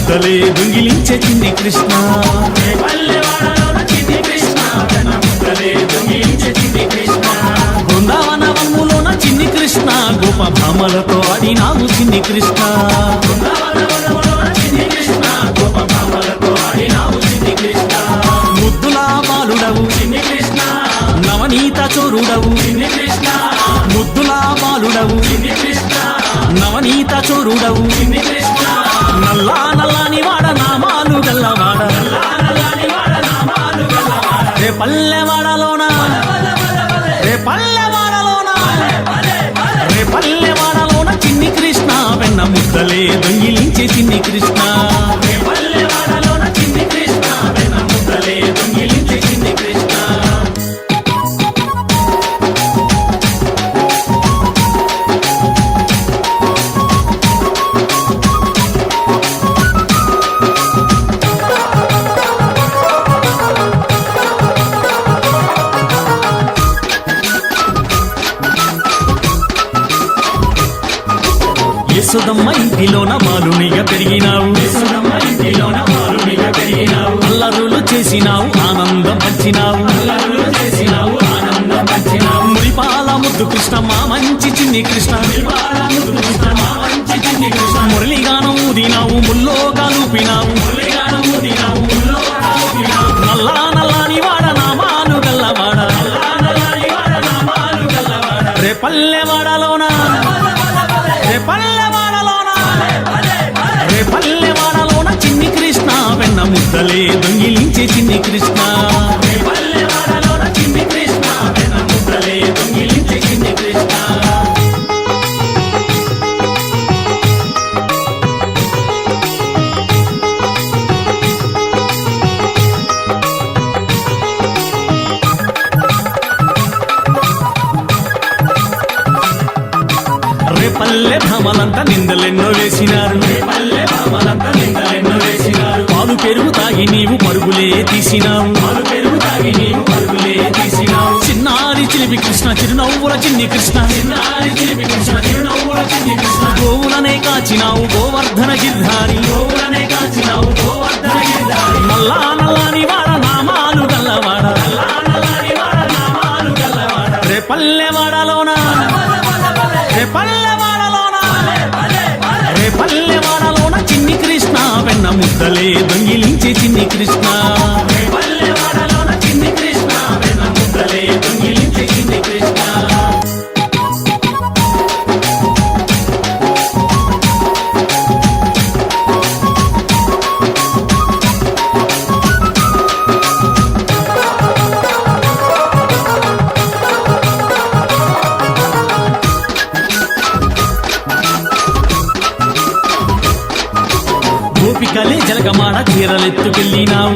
ముద్దలే దొంగిలించే చిన్ని కృష్ణ. బృందావన వనములోన చిన్ని కృష్ణ గోప భామలతో ఆడినావు చిన్ని కృష్ణ. ముద్దులా బాలుడవు చిన్ని కృష్ణ, నవనీత చోరుడవు చిన్ని కృష్ణ. ముద్దులా బాలుడవు చిన్ని కృష్ణ, నవనీత చోరుడవు చిన్ని కృష్ణ. నల్లా నల్లాని వాడ నామాలు గల్లవాడ, రే పల్లెవాడలోన, రే పల్లెవాడలోన, రే పల్లెవాడలోన చిన్ని కృష్ణ వెన్న ముద్దలే దొంగిలించే చిన్ని కృష్ణ. పల్లెవాడలోన చిన్ని కృష్ణ వెన్న ముద్దలే దొంగిలించే చిన్ని కృష్ణ. యశోదమ్మ ఇంటిలోన బాలునిగా పెరిగినావు, అల్లరులు చేసినావు ఆనందం పంచినావు, మురిపాల ముద్దు కృష్ణ మా మంచి చిన్ని కృష్ణ. మురళిగానం ఊదినావు ముల్లో కాలుపినావు, నల్లా నల్లాని వాడ నామాలు గల్లవాడ, రే పల్లెవాడలోన, రే పల్లెవాడలోన, రే పల్లెవాడలోన చిన్ని కృష్ణ వెన్న ముద్దలే దొంగిలించే చిన్ని కృష్ణ. పల్లెవాడలోన చిన్ని కృష్ణ వెన్న ముద్దలే దొంగిలించే చిన్ని కృష్ణ. పల్లె భామలంతా నిందలెన్నో వేసినారు, పాలు పెరుగు తాగి నీవు పరుగులే తీసినావు, చిన్నారి చిలిపి కృష్ణ చిరునవ్వుల చిన్ని కృష్ణ. గోవులనే కాచినావు గోవర్ధన గిర్ధారి, నల్లా నల్లాని వాడ నామాలు గల్లవాడ, రే పల్లెవాడలోన, రే పల్లెవాడలోన, రే పల్లెవాడలోన చిన్ని కృష్ణ వెన్న ముద్దలే దొంగిలించే చిన్ని కృష్ణ. పల్లెవాడలోన చిన్ని కృష్ణ వెన్న ముద్దలే దొంగిలించే చిన్ని కృష్ణ. గోపికలే జలగమాడ చీరలెత్తుకెళ్ళినావు,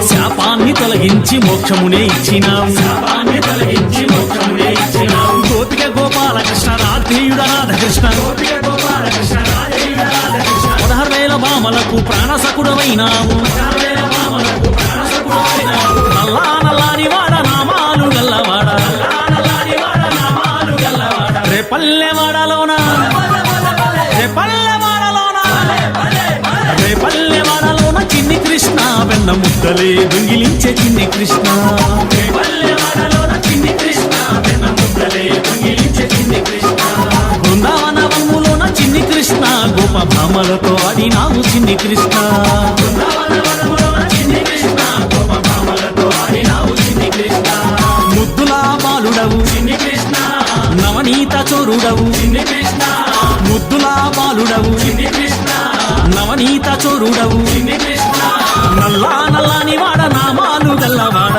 శాపాన్ని తొలగించి మోక్షమునే ఇచ్చినావు, గోపిక గోపాలకృష్ణ రాధేయుడ రాధకృష్ణ. 16,000 భామలకు ప్రాణసకుడవైనావు, నల్లా నల్లాని వాడ నామాలు గల్లవాడ, రే పల్లెవాడలోన, రే పల్లెవాడలోన, రే పల్లెవాడలోన చిన్ని కృష్ణ వెన్న ముద్దలే దొంగిలించే చిన్ని కృష్ణ. బృందావన వనములోన చిన్ని కృష్ణ గోప భామలతో ఆడినావు చిన్ని కృష్ణ. ముద్దులా బాలుడవు చిన్ని కృష్ణ, నవనీత చోరుడవు చిన్ని కృష్ణ. ముద్దులా బాలుడవు చిన్ని కృష్ణ, నవనీత చోరుడవు చిన్ని కృష్ణ. నల్లా నల్లాని వాడ నామాలు గల్లవాడ,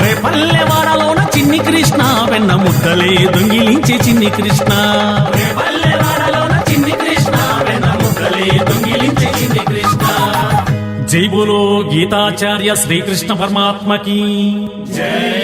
రే పల్లెవాడలోన చిన్ని కృష్ణ వెన్న ముద్దలే దొంగిలించే చిన్ని కృష్ణ. జై బోలో గీతాచార్య శ్రీకృష్ణ పరమాత్మకి జై.